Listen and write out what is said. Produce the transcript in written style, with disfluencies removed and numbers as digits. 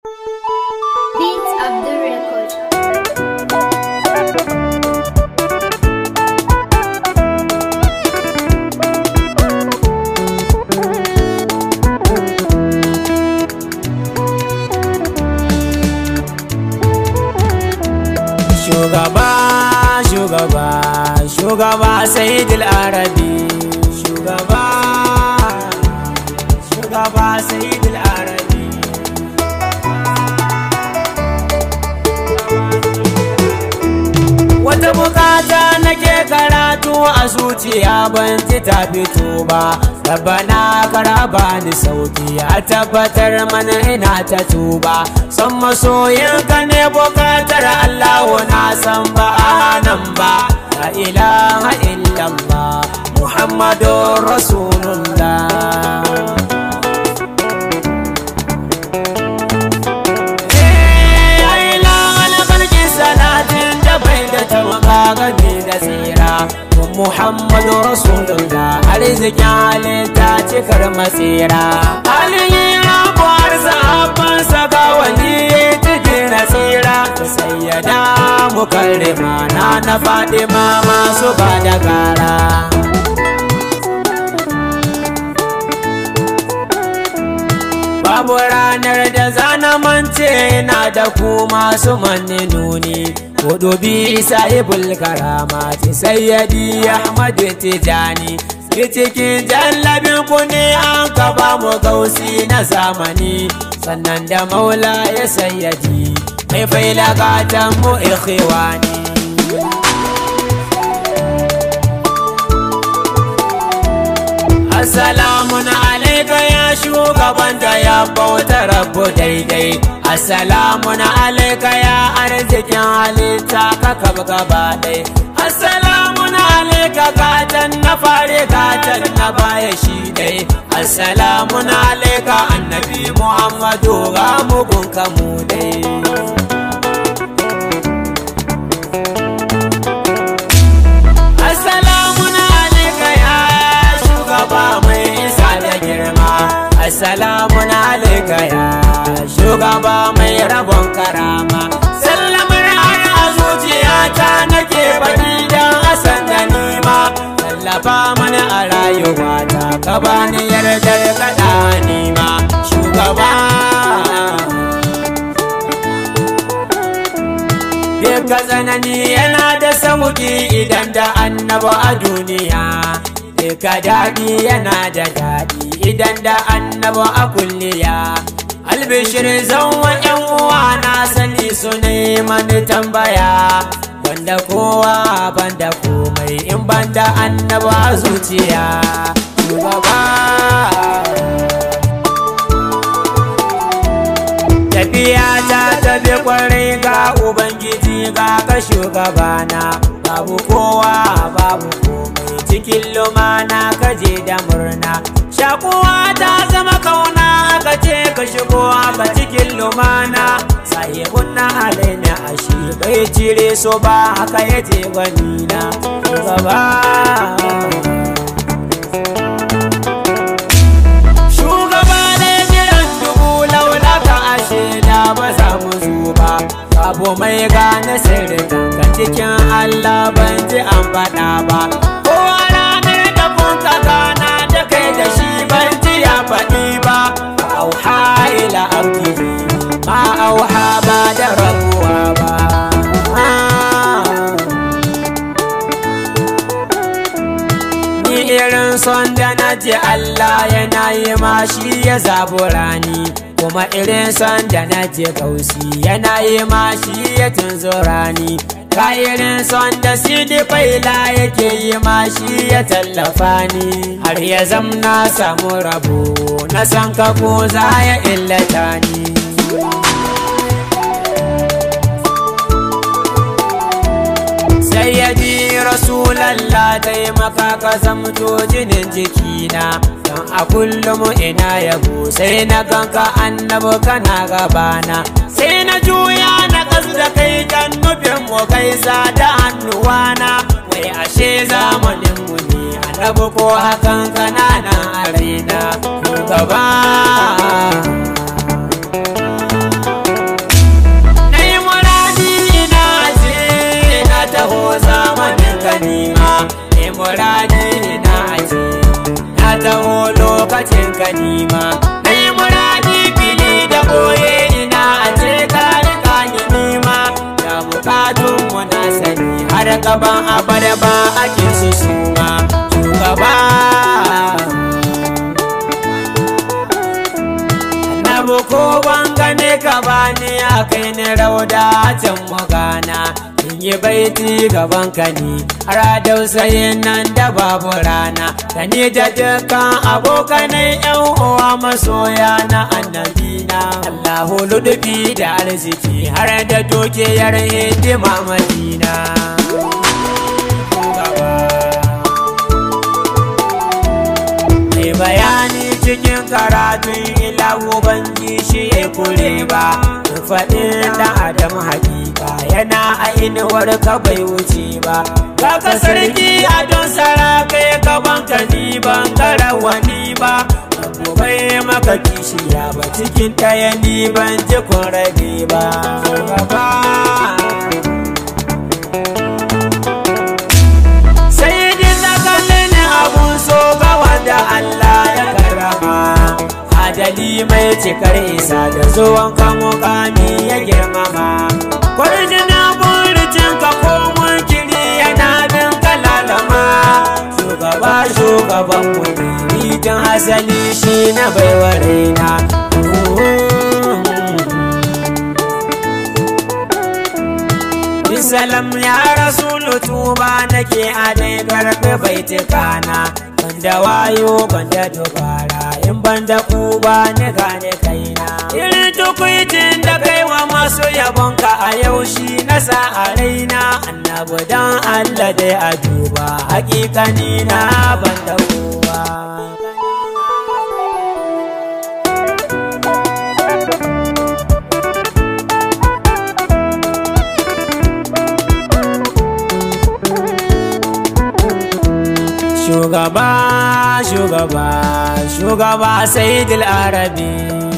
Beats of the record. Shugaba Sayyidul Arabi, shugaba Sayyidul Arabi. Wata bukata nake karatu a zuciya ban ji ta fito ba, Rabbana karaba ni sauki a tabbatar mana ina ta tuba. San masoyinka ne bukatar Allah na san ba a nan ba. La ilaha illallah Muhammadur Rasulullah. Ya ilaha al-khalqi salatin da bai da tawaga gani da tsira. Muhammadu Rasulullah arzikin halitta cikar masira. Aliyin rabuwar sahabbansa ga wani tiji na tsira. Sayyada mukarrima na Fatima masu ba da gara. Babu ranar da zana mance na da ku masu manni nuni. Kudubi sahibul karamati sayyadi Ahmad Tijani. Cikin jallabin ku ne an ka ba mu gausi na zamani. Sannan da maula ya sayyadi mai faila gatan mu ikhwani. Assalamun alaika ya shugaban da ya bauta rabu daidai. Assalamun alaika ya arzikin halitta ka gaba ɗai. Assalamun alaika gatan na fare gatan na baya shi dai. Assalamun alaika annabi Muhammadu ga mugun kamu dai. Assalamun alaika ya shugaba mai rabon karama. Sallamar har a zuciyata nake faɗi don asan da nima. Tallafa mana a rayuwata ka bani yardar kaɗa nima shugaba. Duka tsanani yana da sauki idan da annaba a duniya. Duka daɗi yana da daɗi idan da annaba a kulliya. Albishir zanwa yan uwa na sani su mani tambaya. Banda kowa banda komai in banda annaba a zuciya. Shugaba tafiya ta tafi kwarai ga ubangiji ga ka shugabana. Babu kowa babu komai cikin lumana kaje da murna. Shakuwa ta zama kauna aka ce ka shigo haka cikin lumana. Sahibun na alaina ashi bai cire so ba haka yace gwanina gaba. Shugaba ne jiran dubu laula ka ashe da ba za mu zuba. Babu mai gane sirrin ka cikin Allah ban ji an faɗa ba. Ko ranar da kun ka gana da kai da shi ban ji ya faɗi ba. Auha ila abdihi ma auha ba da rabuwa ba. Ni irin son da na ji Allah yana yi ma shi ya zabura ni. Kuma irin son da na je gausi yana yi ma shi ya tunzura ni. Ka irin son da sidi faila yake yi ma shi ya tallafa ni. Har ya zamna samu rabo na san ka ko za ya illata ni. Sayyadi Rasulallah taimaka ka zamto jinin jikina. Dan a kullum ina yabo sai na ganka annabi kana gabana. Sai na juya na da kai kan nufin mu gaisa da hannuwana. Wai ashe zamanin mu ne annabi ko hakan kanana a raina. Gaba gaban abarba ake su suma shugaba annabi ko ban gane ka bani a kai ni rauda can magana in yi baiti gaban ka ni har dausayin nan da babu rana da ni da dukkan abokanai yan uwa masoya na annabina Allahu ludufi da arziki har da dukiyar hidima madina mai bayani cikin karatun ilahu ban ji shi ya kure ba faɗin da adam hakika yana a inuwar ka bai wuce ba kaka sarki a don sarakai gaban ka ni ban karawani ba bai maka kishiya ba cikin ɗaya ni ban ji kun rabe ba sai dai na kallon abun so ga wanda Allah ya karama adali mai cikar isa da zuwan ka mukami ya girmama kwarjina burjin ka ko mulkiri yana bin kalalama shugaba shugaban mutane tun asali shi na baiwa raina salam ya rasulu tuba nake a dai garbe baitikana banda wayo banda dubara in banda kuba ni gane kaina irin tukuitin da kai wa masu yabonka a yau shi na sa a raina annabi dan Allah dai a duba hakikani na banda kowa shugaba Sayyidul Arabi